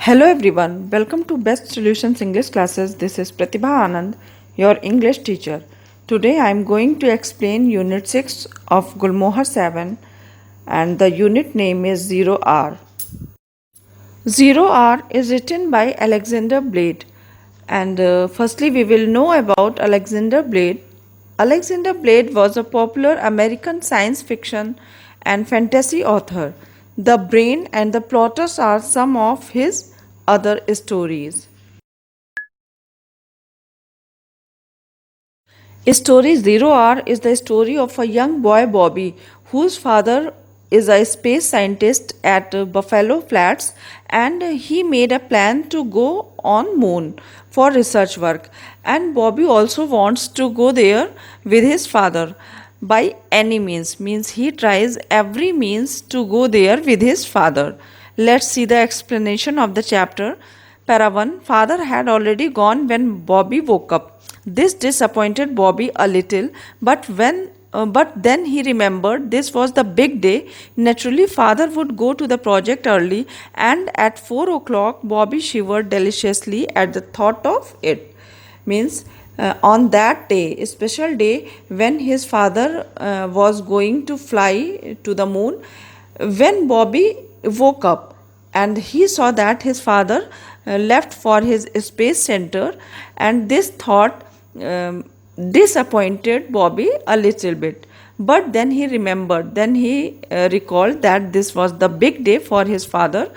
Hello everyone, welcome to Best Solutions English classes. This is Pratibha Anand, your English teacher. Today I am going to explain Unit 6 of Gulmohar 7 and the unit name is 0R. 0R is written by Alexander Blade and firstly we will know about Alexander Blade. Alexander Blade was a popular American science fiction and fantasy author. The Brain and the Plotters are some of his other stories. Story 0R is the story of a young boy Bobby whose father is a space scientist at Buffalo Flats and he made a plan to go on moon for research work and Bobby also wants to go there with his father by any means he tries every means to go there with his father. Let's see the explanation of the chapter. Para 1. Father had already gone when Bobby woke up. This disappointed Bobby a little, but then he remembered this was the big day. Naturally, father would go to the project early, and at 4 o'clock, Bobby shivered deliciously at the thought of it. Means on that day, a special day when his father was going to fly to the moon, when Bobby woke up and he saw that his father left for his space center, and this thought disappointed Bobby a little bit. But then he remembered, then he recalled that this was the big day for his father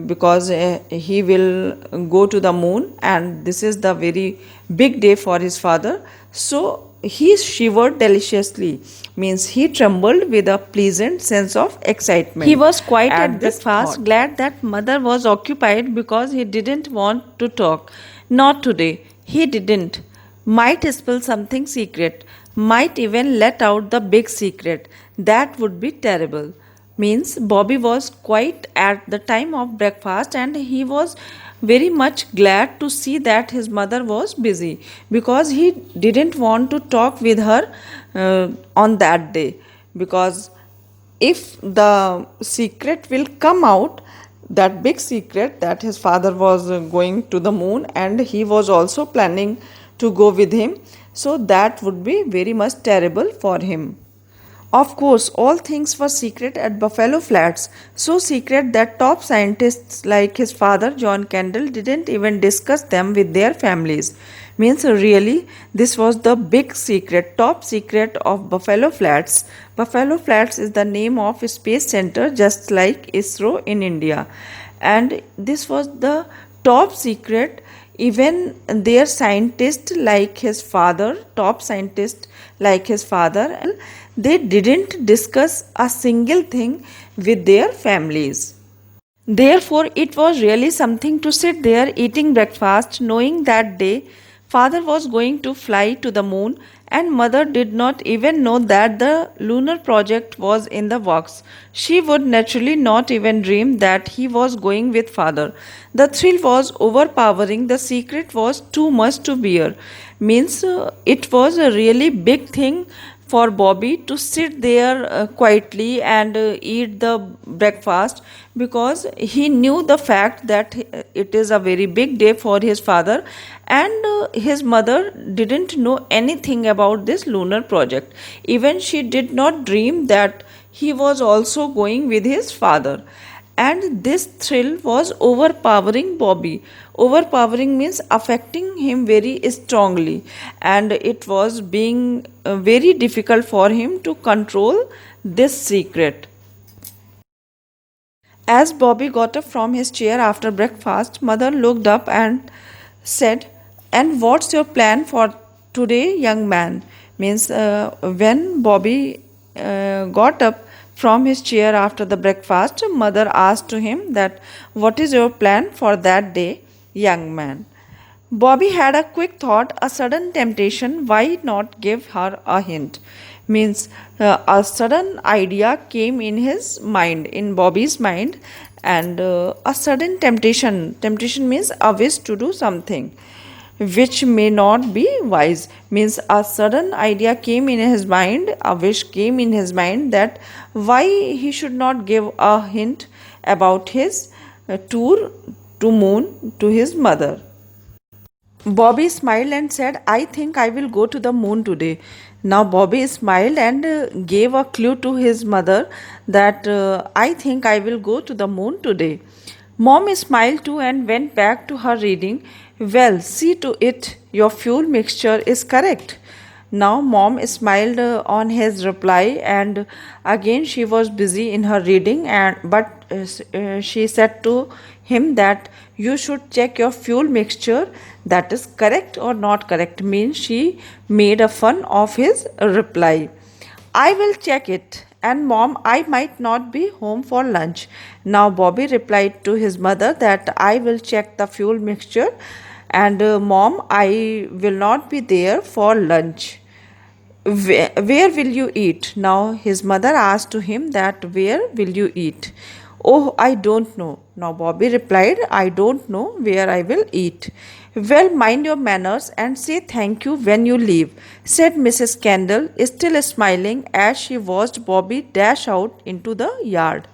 because he will go to the moon and this is the very big day for his father. So he shivered deliciously, means he trembled with a pleasant sense of excitement. He was quite at breakfast, glad that mother was occupied because he didn't want to talk. Not today. He didn't. Might spill something secret. Might even let out the big secret. That would be terrible. Means Bobby was quite at the time of breakfast and he was very much glad to see that his mother was busy because he didn't want to talk with her on that day, because if the secret will come out, that big secret that his father was going to the moon and he was also planning to go with him, so that would be very much terrible for him. Of course, all things were secret at Buffalo Flats, so secret that top scientists like his father, John Kendall, didn't even discuss them with their families. Means really, this was the big secret, top secret of Buffalo Flats. Buffalo Flats is the name of a space center just like ISRO in India. And this was the top secret. Even their scientist like his father, top scientist like his father, they didn't discuss a single thing with their families. Therefore, it was really something to sit there eating breakfast, knowing that day father was going to fly to the moon, and mother did not even know that the lunar project was in the works. She would naturally not even dream that he was going with father. The thrill was overpowering, the secret was too much to bear. Means it was a really big thing for Bobby to sit there quietly and eat the breakfast, because he knew the fact that it is a very big day for his father, and his mother didn't know anything about this lunar project. Even she did not dream that he was also going with his father, and this thrill was overpowering Bobby. Overpowering means affecting him very strongly, and it was being very difficult for him to control this secret. As Bobby got up from his chair after breakfast, mother looked up and said, "And what's your plan for today, young man?" Means when Bobby got up from his chair after the breakfast, mother asked to him that, "What is your plan for that day, young man?" Bobby had a quick thought, a sudden temptation. Why not give her a hint? Means a sudden idea came in his mind, in Bobby's mind, and a sudden temptation. Temptation means a wish to do something which may not be wise. Means a sudden idea came in his mind, a wish came in his mind that why he should not give a hint about his tour to moon to his mother. Bobby smiled and said, I think I will go to the moon today. Now, Bobby smiled and gave a clue to his mother that I think I will go to the moon today. Mom smiled too and went back to her reading. Well, see to it, your fuel mixture is correct. Now, mom smiled on his reply, and again she was busy in her reading. But she said to him that you should check your fuel mixture. That is correct or not correct. Means she made a fun of his reply. I will check it. And mom, I might not be home for lunch. Now Bobby replied to his mother that I will check the fuel mixture, and mom, I will not be there for lunch. Where will you eat? Now his mother asked to him that where will you eat? Oh, I don't know. Now Bobby replied, I don't know where I will eat. Well, mind your manners and say thank you when you leave, said Mrs. Kendall, still smiling as she watched Bobby dash out into the yard.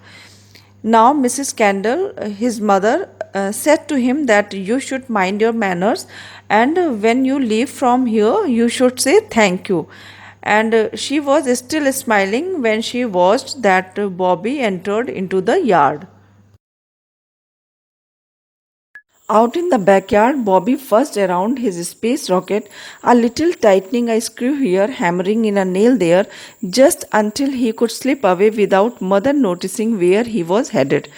Now, Mrs. Kendall, his mother, said to him that you should mind your manners, and when you leave from here, you should say thank you. And she was still smiling when she watched that Bobby entered into the yard. Out in the backyard, Bobby fussed around his space rocket, a little tightening a screw here, hammering in a nail there, just until he could slip away without mother noticing where he was headed.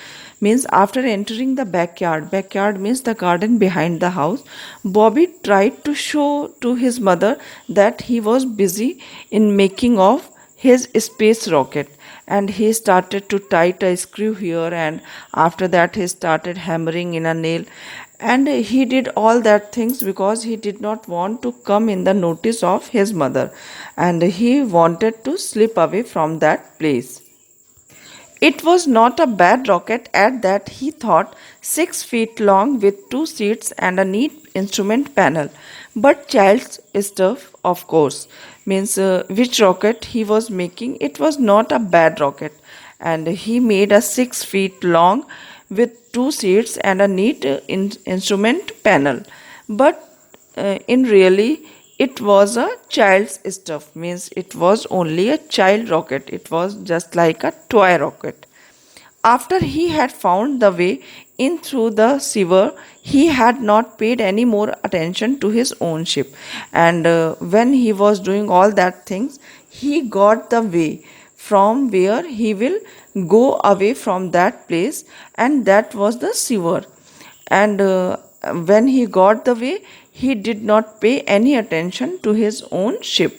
Means after entering the backyard means the garden behind the house, Bobby tried to show to his mother that he was busy in making of his space rocket, and he started to tight a screw here, and after that he started hammering in a nail, and he did all that things because he did not want to come in the notice of his mother, and he wanted to slip away from that place. It was not a bad rocket at that, he thought, 6 feet long with two seats and a neat instrument panel. But child's stuff, of course, means which rocket he was making. It was not a bad rocket, and he made a 6 feet long with two seats and a neat instrument panel. But in really, it was a child's stuff, means it was only a child rocket, it was just like a toy rocket. After he had found the way in through the sewer, he had not paid any more attention to his own ship, and when he was doing all that things, he got the way from where he will go away from that place, and that was the sewer. And when he got the way, he did not pay any attention to his own ship.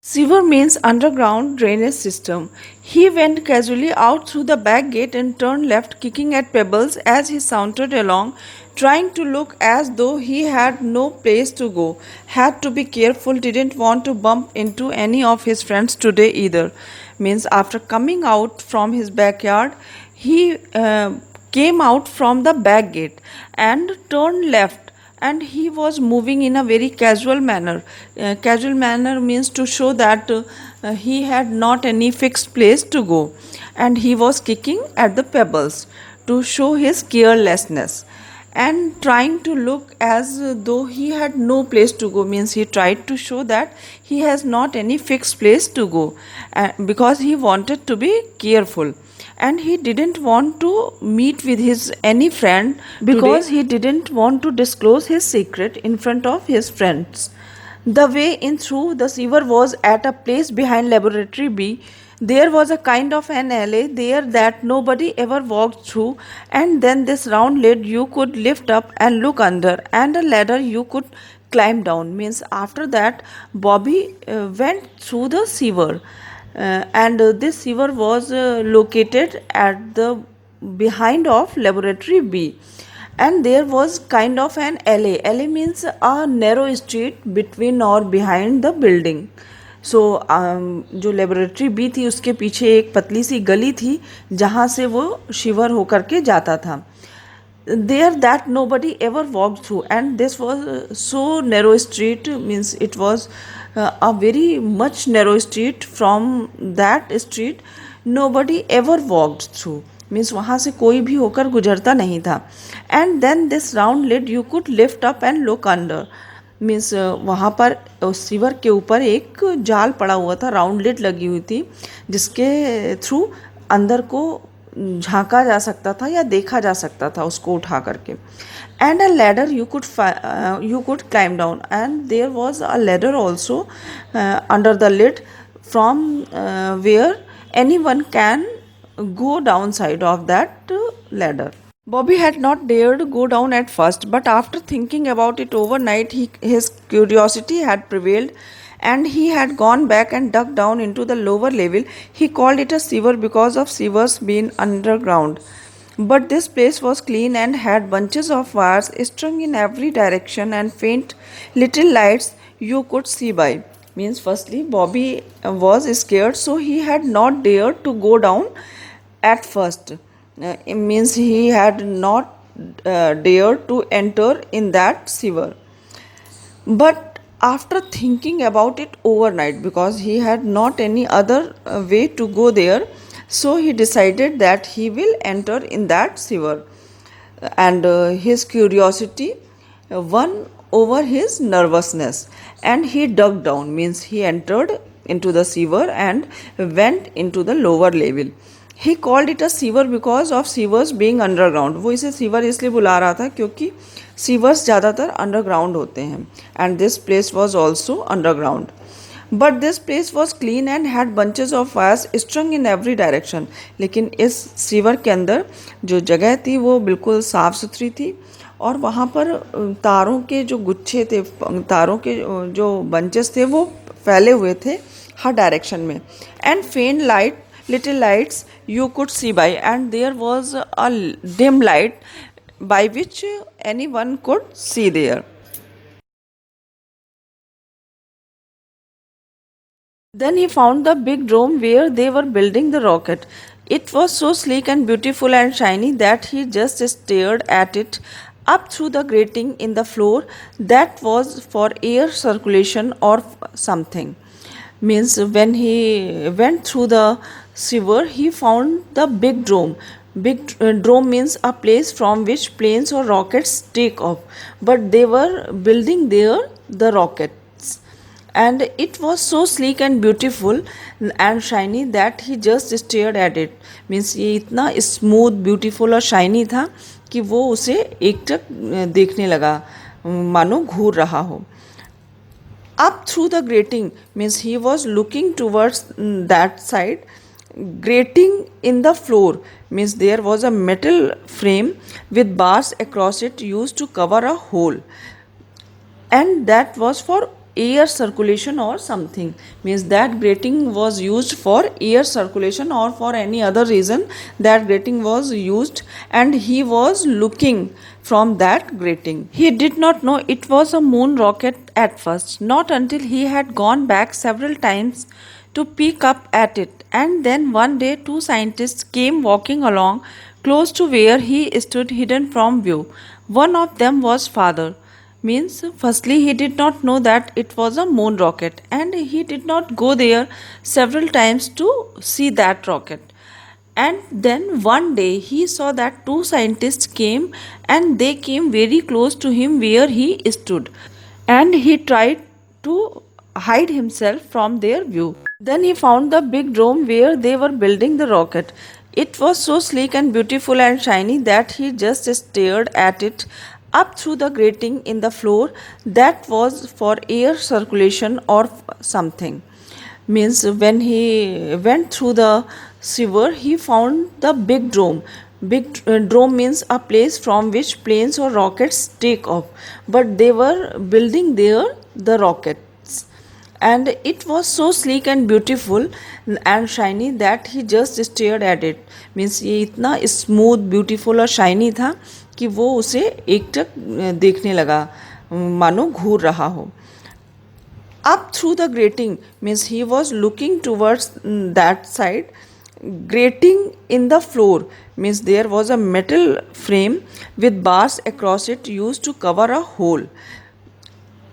Sewer means underground drainage system. He went casually out through the back gate and turned left, kicking at pebbles as he sauntered along, trying to look as though he had no place to go. Had to be careful, didn't want to bump into any of his friends today either. Means after coming out from his backyard, he came out from the back gate and turned left, and he was moving in a very casual manner. Casual manner means to show that he had not any fixed place to go, and he was kicking at the pebbles to show his carelessness, and trying to look as though he had no place to go, means he tried to show that he has not any fixed place to go, because he wanted to be careful, and he didn't want to meet with his any friend because he didn't want to disclose his secret in front of his friends. The way in through the sewer was at a place behind laboratory B. There was a kind of an alley there that nobody ever walked through, and then this round lid you could lift up and look under, and a ladder you could climb down. Means after that, Bobby went through the sewer, and this sewer was located at the behind of laboratory B, and there was kind of an alley. Alley means a narrow street between or behind the building. सो जो laboratory B थी उसके पीछे एक पतली सी गली थी जहाँ से वो शिवर होकर के जाता था. There that nobody ever walked through, and this was so narrow street, means it was a very much narrow street. From that street nobody ever walked through, means वहाँ से कोई भी होकर गुजरता नहीं था. And then this round lid you could lift up and look under. Means वहाँ पर सीवर के ऊपर एक जाल पड़ा हुआ था, राउंड लिड लगी हुई थी, जिसके थ्रू अंदर को झांका जा सकता था या देखा जा सकता था उसको उठा करके. And a ladder you could climb down, and there was a ladder also under the lid from where anyone can go downside of that ladder. Bobby had not dared go down at first, but after thinking about it overnight, his curiosity had prevailed and he had gone back and dug down into the lower level. He called it a sewer because of sewers being underground. But this place was clean and had bunches of wires strung in every direction and faint little lights you could see by. Means, firstly, Bobby was scared, so he had not dared to go down at first. It means he had not dared to enter in that sewer. But after thinking about it overnight, because he had not any other way to go there, so he decided that he will enter in that sewer. And his curiosity won over his nervousness, and he dug down, means he entered into the sewer and went into the lower level. He called it a sewer because of sewers being underground. वो इसे sewer इसलिए बुला रहा था क्योंकि sewers ज़्यादातर underground होते हैं. And this place was also underground. But this place was clean and had bunches of wires स्ट्रंग in every direction. लेकिन इस सीवर के अंदर जो जगह थी वो बिल्कुल साफ़ सुथरी थी और वहाँ पर तारों के जो गुच्छे थे, तारों के जो बंचेस थे वो फैले हुए थे हर डायरेक्शन में. And fan light little lights you could see by, and there was a dim light by which anyone could see there. Then he found the big dome where they were building the rocket. It was so sleek and beautiful and shiny that he just stared at it up through the grating in the floor that was for air circulation or something. Means when he went through the sewer, he found the big dome. Big dome means a place from which planes or rockets take off, but they were building there the rockets, and it was so sleek and beautiful and shiny that he just stared at it. Means ये इतना smooth, beautiful और shiny था कि वो उसे एकटक देखने लगा, मानो घूर रहा हो. Up through the grating means he was looking towards that side. Grating in the floor means there was a metal frame with bars across it used to cover a hole, and that was for air circulation or something. Means that grating was used for air circulation or for any other reason that grating was used, and he was looking from that grating. He did not know it was a moon rocket at first, not until he had gone back several times to peek up at it. And then one day two scientists came walking along close to where he stood hidden from view. One of them was father. Means firstly he did not know that it was a moon rocket, and he did not go there several times to see that rocket. And then one day he saw that two scientists came, and they came very close to him where he stood, and he tried to hide himself from their view. Then he found the big dome where they were building the rocket. It was so sleek and beautiful and shiny that he just stared at it up through the grating in the floor that was for air circulation or something. Means when he went through the sewer, he found the big dome. Big dome means a place from which planes or rockets take off, but they were building there the rockets, and it was so sleek and beautiful and shiny that he just stared at it. Means ये इतना smooth, beautiful और shiny था कि वो उसे एकटक देखने लगा, मानो घूर रहा हो. Up through the grating means he was looking towards that side. Grating in the floor means there was a metal frame with bars across it used to cover a hole,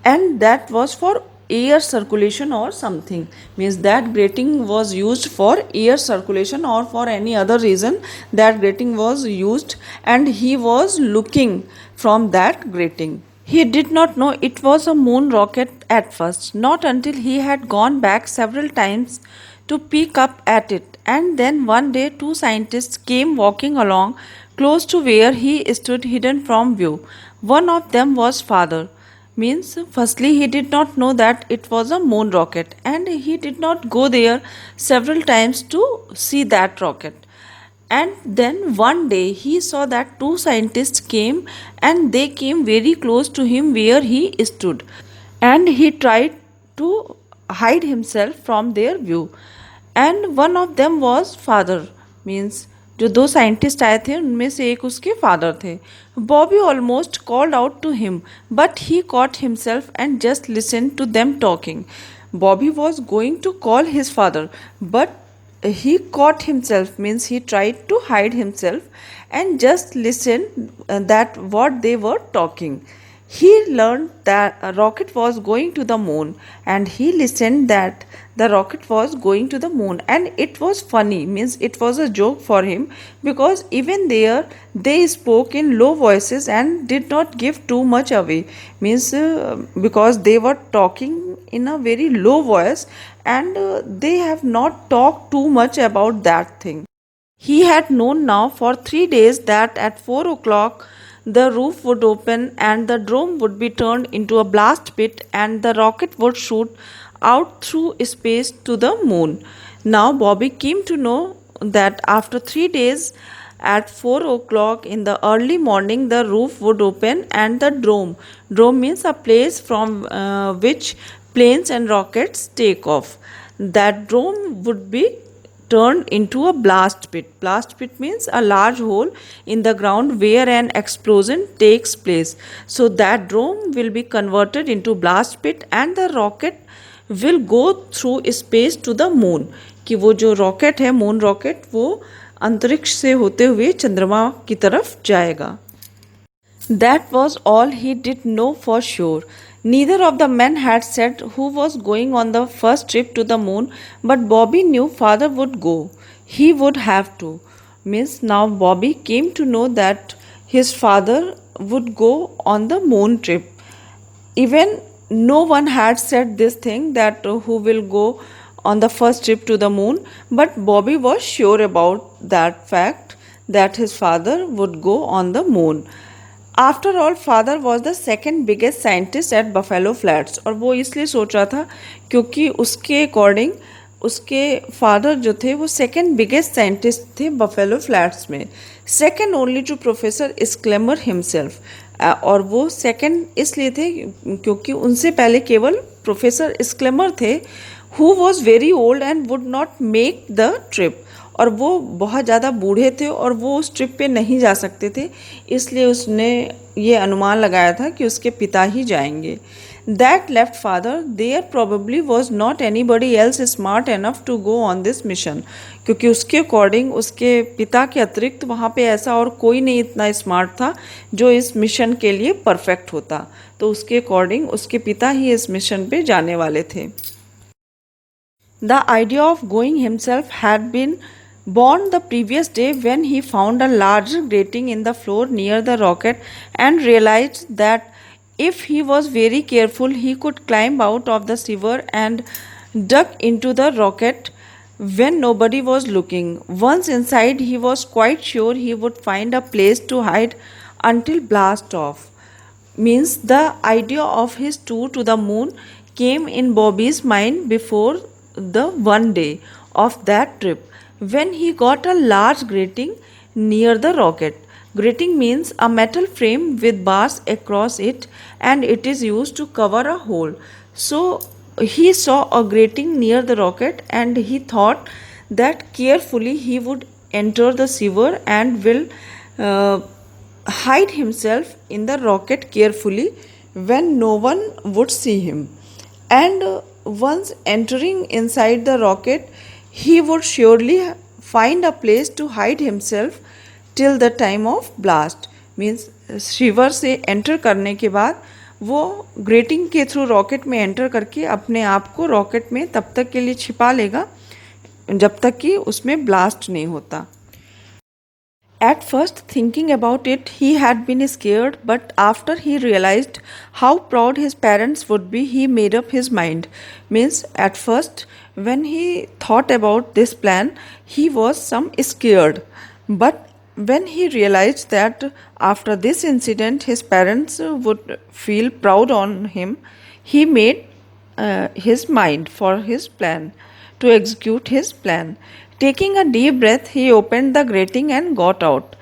and that was for air circulation or something, means that grating was used for air circulation or for any other reason that grating was used, and he was looking from that grating. He did not know it was a moon rocket at first, not until he had gone back several times to peek up at it. And then one day, two scientists came walking along close to where he stood hidden from view. One of them was father. Means, firstly, he did not know that it was a moon rocket, and he did not go there several times to see that rocket. And then one day he saw that two scientists came, and they came very close to him where he stood, and he tried to hide himself from their view. And one of them was father, means जो दो scientist आए थे उनमें से एक उसके father थे. Bobby almost called out to him, but he caught himself and just listen to them talking. Bobby was going to call his father, but he caught himself, means he tried to hide himself and just listen that what they were talking. He learned that a rocket was going to the moon, and he listened that the rocket was going to the moon, and it was funny, means it was a joke for him, because even there they spoke in low voices and did not give too much away, means because they were talking in a very low voice, and they have not talked too much about that thing. He had known now for 3 days that at 4 o'clock the roof would open and the dome would be turned into a blast pit and the rocket would shoot out through space to the moon. Now Bobby came to know that after 3 days at 4 o'clock in the early morning the roof would open and the dome means a place from which planes and rockets take off. That dome would be turned into a blast pit. Blast pit means a large hole in the ground where an explosion takes place. So that dome will be converted into blast pit and the rocket will go through space to the moon. कि वो जो rocket है moon rocket वो अंतरिक्ष से होते हुए चंद्रमा की तरफ जाएगा. That was all he did know for sure. Neither of the men had said who was going on the first trip to the moon, but Bobby knew father would go. He would have to. Means now Bobby came to know that his father would go on the moon trip. Even no one had said this thing that who will go on the first trip to the moon, but Bobby was sure about that fact that his father would go on the moon. After all father was the second biggest scientist at buffalo flats. और वो इसलिए सोच रहा था क्योंकि उसके according उसके father जो थे वो सेकेंड बिगेस्ट साइंटिस्ट थे बफेलो फ्लैट्स में, second only to professor Schlemmer himself. और वो सेकेंड इसलिए थे क्योंकि उनसे पहले केवल प्रोफेसर स्क्लेमर थे, who was very old and would not make the trip. और वो बहुत ज़्यादा बूढ़े थे और वो उस ट्रिप पे नहीं जा सकते थे, इसलिए उसने ये अनुमान लगाया था कि उसके पिता ही जाएंगे. That left father there probably was not anybody else smart enough to go on this mission. क्योंकि उसके अकॉर्डिंग उसके पिता के अतिरिक्त वहाँ पे ऐसा और कोई नहीं इतना स्मार्ट था जो इस मिशन के लिए परफेक्ट होता. तो उसके अकॉर्डिंग उसके पिता ही इस मिशन पे जाने वाले थे. The idea of going himself had been born the previous day when he found a larger grating in the floor near the rocket and realized that if he was very careful he could climb out of the sewer and duck into the rocket when nobody was looking. Once inside he was quite sure he would find a place to hide until blast off. Means the idea of his tour to the moon came in Bobby's mind before the one day of that trip, when he got a large grating near the rocket. Grating means a metal frame with bars across it and it is used to cover a hole. So he saw a grating near the rocket and he thought that carefully he would enter the sewer and will hide himself in the rocket carefully when no one would see him. And once entering inside the rocket, he would surely find a place to hide himself till the time of blast. Means शिवर से enter करने के बाद वो grating के through rocket में enter करके अपने आप को रॉकेट में तब तक के लिए छिपा लेगा जब तक कि उसमें ब्लास्ट नहीं होता. At first, thinking about it, he had been scared, but after he realized how proud his parents would be, he made up his mind. Means, at first, when he thought about this plan, he was some scared. But when he realized that after this incident, his parents would feel proud on him, he made his mind for his plan to execute his plan. Taking a deep breath, he opened the grating and got out.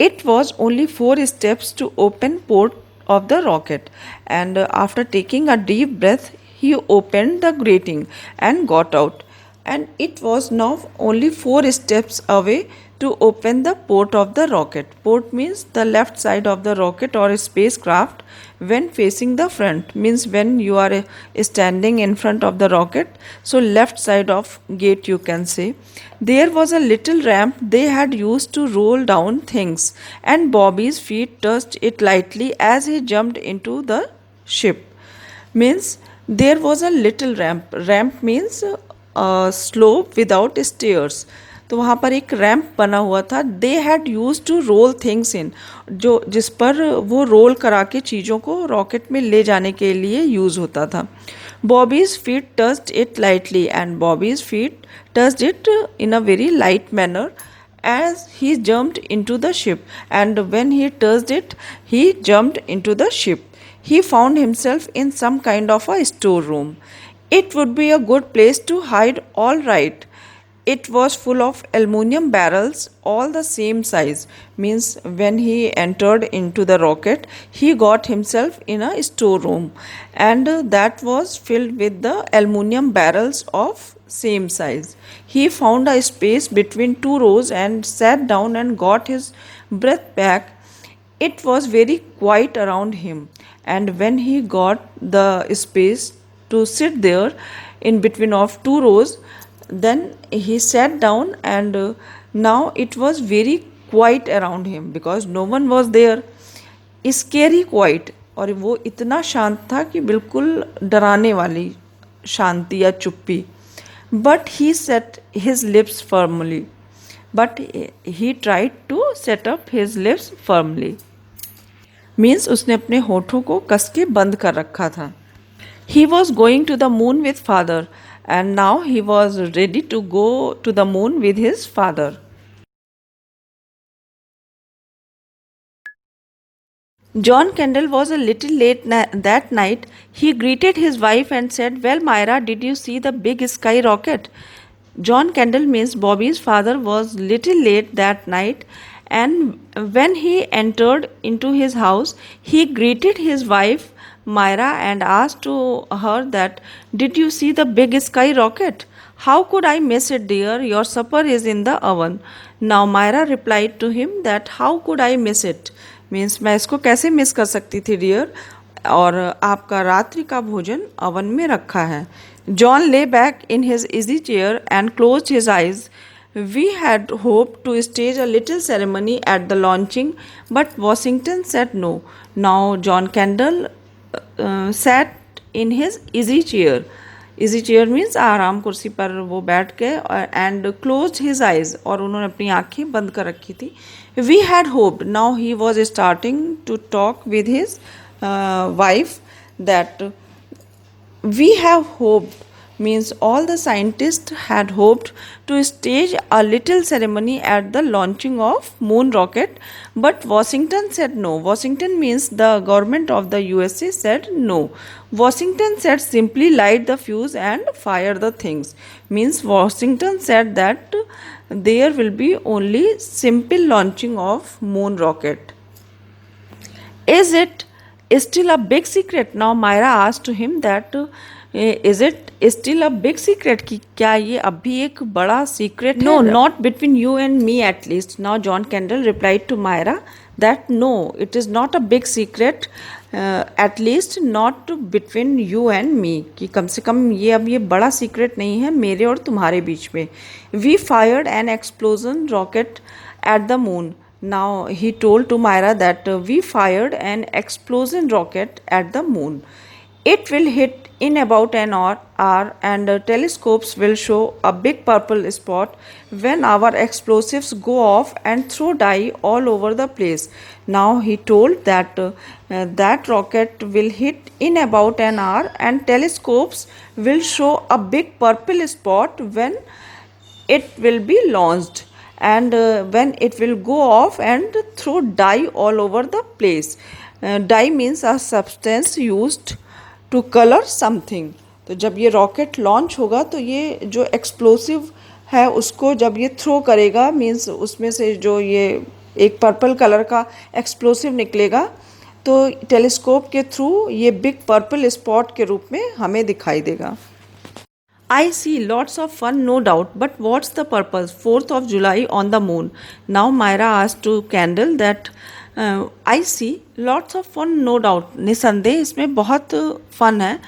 It was only 4 steps to open port of the rocket, and after taking a deep breath, he opened the grating and got out. And it was now only 4 steps away to open the port of the rocket. Port means the left side of the rocket or spacecraft when facing the front, means when you are standing in front of the rocket, so left side of gate you can say. There was a little ramp they had used to roll down things, and Bobby's feet touched it lightly as he jumped into the ship. Means there was a little ramp means slope without stairs. तो वहाँ पर एक ramp बना हुआ था. They had use to roll things in, जो जिस पर वो रोल करा के चीज़ों को रॉकेट में ले जाने के लिए यूज़ होता था. Bobby's feet touched it lightly and Bobby's feet touched it in a very light manner as he jumped into the ship, and when he touched it, he jumped into the ship. He found himself in some kind of a storeroom. It would be a good place to hide, all right. It was full of aluminum barrels, all the same size. Means when he entered into the rocket, he got himself in a storeroom, and that was filled with the aluminum barrels of same size. He found a space between 2 rows and sat down and got his breath back. It was very quiet around him, and when he got the space to sit there in between of 2 rows, then he sat down, and now it was very quiet around him because no one was there. Scary quiet, और वो इतना शांत था कि बिल्कुल डराने वाली शांति या चुप्पी. But he set his lips firmly. But he tried to set up his lips firmly. Means उसने अपने होठों को कस के बंद कर रखा था. He was going to the moon with father, and now he was ready to go to the moon with his father. John Kendall was a little late that night. He greeted his wife and said, "Well, Myra, did you see the big sky rocket?" John Kendall means Bobby's father was little late that night, and when he entered into his house, he greeted his wife Myra and asked to her that, "Did you see the big sky rocket?" "How could I miss it, dear? Your supper is in the oven." Now Myra replied to him that, "How could I miss it?" Means मैं इसको कैसे miss कर सकती थी dear, और आपका रात्रि का भोजन अवन में रखा है. जॉन ले back in his easy chair and closed his eyes. We had hoped to stage a little ceremony at the launching, but Washington said no. Now John Kendall sat in his easy chair. Easy chair means आराम कुर्सी पर वो बैठ गए, and closed his eyes, और उन्होंने अपनी आँखें बंद कर रखी थी. We had hoped. Now he was starting to talk with his wife that we have hoped means all the scientists had hoped to stage a little ceremony at the launching of moon rocket, but Washington said no. Washington means the government of the USA said no. Washington said simply light the fuse and fire the things. Means Washington said that there will be only simple launching of moon rocket. Is it still a big secret? Now Myra asked to him that is it still a big secret, कि क्या ये अभी एक बड़ा secret है? No, not between you and me at least. Now John Kendall replied to Myra that no, it is not a big secret, at least not between you and me, कि कम से कम ये अब ये बड़ा secret नहीं है मेरे और तुम्हारे बीच में. We fired an explosion rocket at the moon. Now he told to Myra that we fired an explosion rocket at the moon. It will hit in about an hour and telescopes will show a big purple spot when our explosives go off and throw dye all over the place. Now he told that that rocket will hit in about an hour and telescopes will show a big purple spot when it will be launched, and when it will go off and throw dye all over the place. Dye means a substance used to color something. तो जब ये rocket launch होगा तो ये जो explosive है उसको जब ये थ्रो करेगा मीन्स उसमें से जो ये एक पर्पल कलर का एक्सप्लोसिव निकलेगा तो टेलीस्कोप के थ्रू ये बिग पर्पल स्पॉट के रूप में हमें दिखाई देगा. I see lots of fun, no doubt, but what's the purpose? 4th of July on the moon. Now Myra asked to Candle that I see lots of fun, no doubt. निसंदेह इसमें बहुत fun है,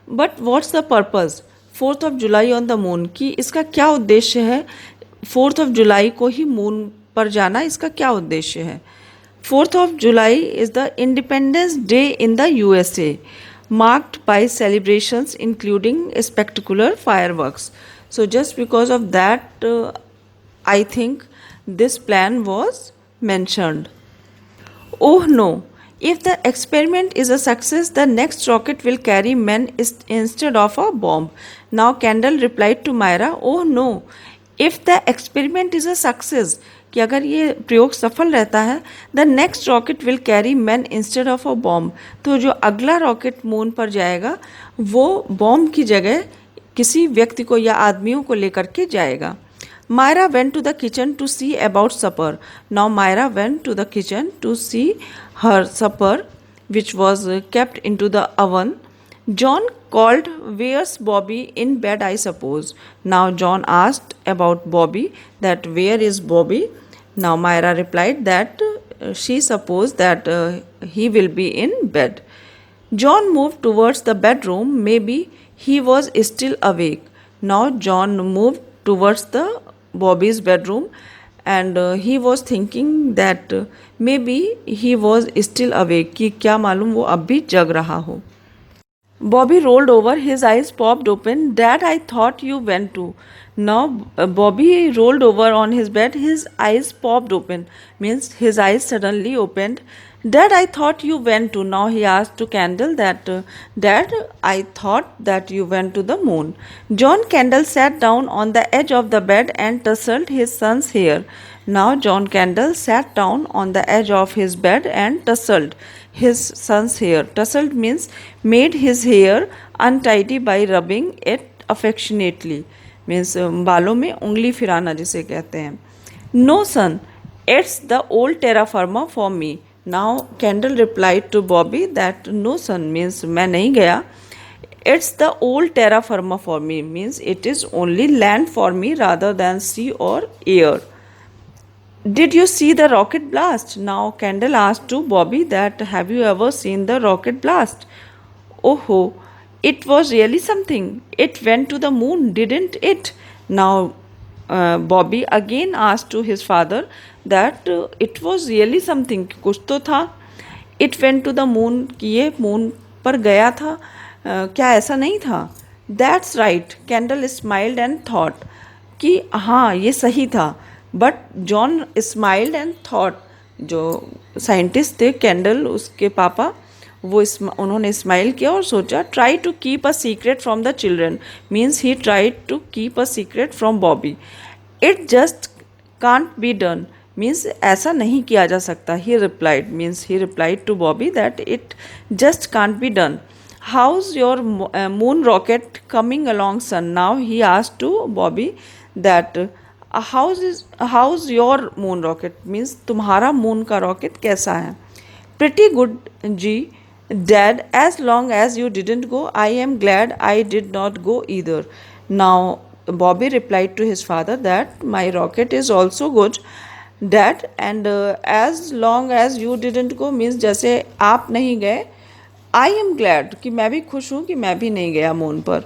but what's the purpose? 4th of July on the moon कि इसका क्या उद्देश्य है? 4th of July को ही मून पर जाना इसका क्या उद्देश्य है? 4th of July is the Independence Day in the USA. Marked by celebrations including spectacular fireworks. So just because of that, I think this plan was mentioned. Oh no! If the experiment is a success, the next rocket will carry men instead of a bomb. Now Candle replied to Myra, oh no! If the experiment is a success, कि अगर ये प्रयोग सफल रहता है the next rocket will carry man instead of a bomb, तो जो अगला रॉकेट मून पर जाएगा वो बॉम्ब की जगह किसी व्यक्ति को या आदमियों को लेकर के जाएगा. Myra went to the kitchen to see about supper. Now Myra went to the kitchen to see her supper, which was kept into the oven. John called, where's Bobby? In bed, I suppose. Now John asked about Bobby, that where is Bobby? Now Myra replied that she supposed that he will be in bed. John moved towards the bedroom. Maybe he was still awake. Now John moved towards the Bobby's bedroom and he was thinking that maybe he was still awake कि क्या मालूम वो अब भी जग रहा हो. Bobby rolled over, his eyes popped open. Dad, I thought you went to. Now Bobby rolled over on his bed, his eyes popped open, means his eyes suddenly opened. Dad, I thought you went to. Now he asked to Candle that, Dad, I thought that you went to the moon. John Candle sat down on the edge of the bed and tousled his son's hair. Now John Candle sat down on the edge of his bed and tousled his son's hair. Tousled means made his hair untidy by rubbing it affectionately. Means बालों में उंगली फिराना जिसे कहते हैं. No son, it's the old terra firma for me. Now Candle replied to Bobby that no son means मैं नहीं गया. It's the old terra firma for me means it is only land for me rather than sea or air. Did you see the rocket blast? Now Candle asked to Bobby that have you ever seen the rocket blast? Oh, it was really something. It went to the moon, didn't it? Now Bobby again asked to his father that it was really something. कुछ तो था. It went to the moon कि ये moon पर गया था. क्या ऐसा नहीं था? That's right. Candle smiled and thought कि हाँ ये सही था. But John smiled and thought, जो साइंटिस्ट थे कैंडल उसके पापा वो उन्होंने स्माइल किया और सोचा try to keep a secret from the children means he tried to keep a secret from Bobby. It just can't be done means ऐसा नहीं किया जा सकता. He replied means he replied to Bobby that it just can't be done. How's your moon rocket coming along son? Now he asked to Bobby that how's your moon rocket means तुम्हारा moon का rocket कैसा है. Pretty good gee dad, as long as you didn't go I am glad I did not go either. Now Bobby replied to his father that my rocket is also good dad and as long as you didn't go means जैसे आप नहीं गए आई am glad कि मैं भी खुश हूँ कि मैं भी नहीं गया मून पर.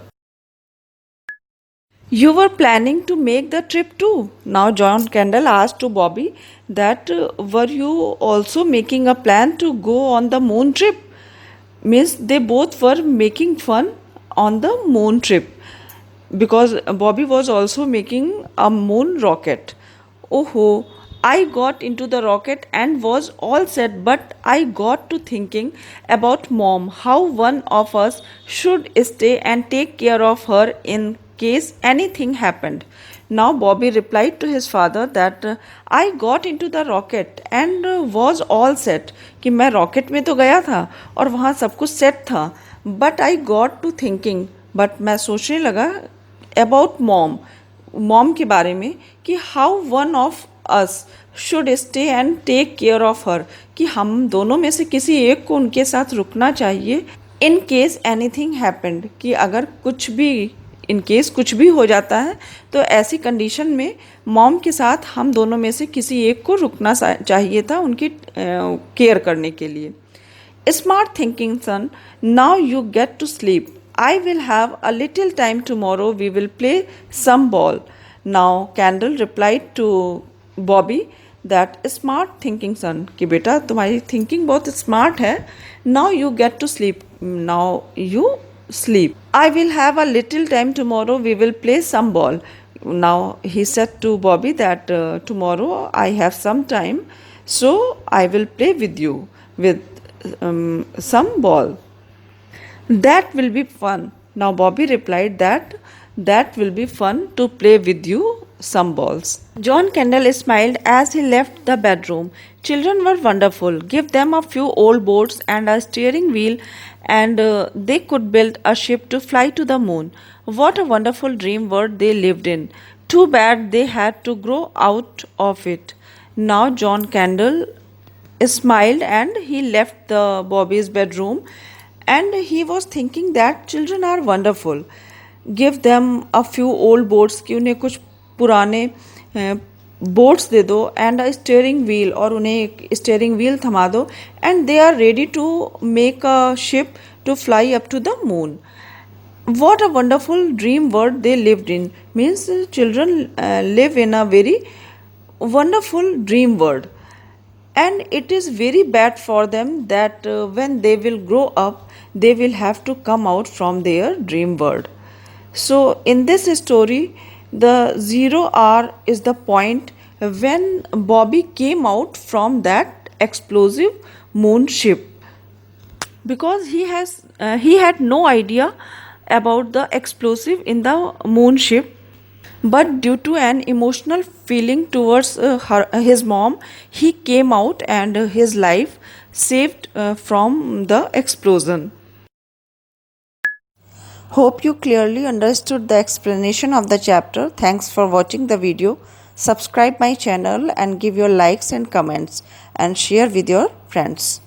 You were planning to make the trip too. Now John Kendall asked to Bobby that were you also making a plan to go on the moon trip? Means they both were making fun on the moon trip because Bobby was also making a moon rocket. Oh, I got into the rocket and was all set, but I got to thinking about mom, how one of us should stay and take care of her in case anything happened. Now Bobby replied to his father that I got into the rocket and was all set कि मैं rocket में तो गया था और वहाँ सब कुछ सेट था but I got to thinking but मैं सोचने लगा अबाउट मॉम के बारे में कि how one of us should stay and take care of her कि हम दोनों में से किसी एक को उनके साथ रुकना चाहिए इन केस एनीथिंग हैपेंड कि अगर कुछ भी इन केस कुछ भी हो जाता है तो ऐसी कंडीशन में मॉम के साथ हम दोनों में से किसी एक को रुकना चाहिए था उनकी केयर करने के लिए. Smart thinking, son. Now you get to sleep. I will have a little time tomorrow. We will play some ball. Now Candle replied to Bobby that smart thinking, son. कि बेटा तुम्हारी thinking बहुत smart है. Now you get to sleep. Now you sleep. I will have a little time tomorrow. We will play some ball. Now he said to Bobby that tomorrow I have some time, so I will play with you with some ball. That will be fun. Now Bobby replied that will be fun to play with you some balls. John Kendall smiled as he left the bedroom. Children were wonderful. Give them a few old boats and a steering wheel, and they could build a ship to fly to the moon. What a wonderful dream world they lived in. Too bad they had to grow out of it. Now John Kendall smiled and he left the Bobby's bedroom and he was thinking that children are wonderful. Give them a few old boats कि उन्हें कुछ पुराने boats दे दो and a steering wheel और उन्हें एक steering wheel थमा दो and they are ready to make a ship to fly up to the moon. What a wonderful dream world they lived in. Means children live in a very wonderful dream world, and it is very bad for them that when they will grow up they will have to come out from their dream world. So in this story the 0 hour is the point when Bobby came out from that explosive moon ship because he had no idea about the explosive in the moon ship, but due to an emotional feeling towards his mom he came out and his life saved from the explosion. Hope you clearly understood the explanation of the chapter. Thanks for watching the video. Subscribe my channel and give your likes and comments and share with your friends.